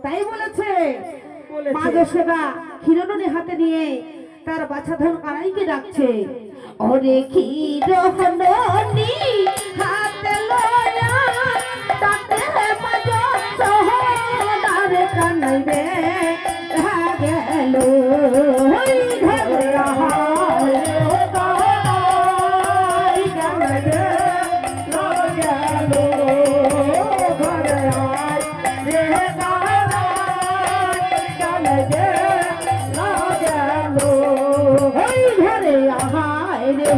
তাই বলেছে সেটা ক্ষীরনদী হাতে নিয়ে তার বাচ্চা ধন কানাইকে ডাকছে। ওরে ক্ষীরনদী হাতে লয়া তাতে মাঝ সোহনার কানাইবে গেল ঘরে আহায় রে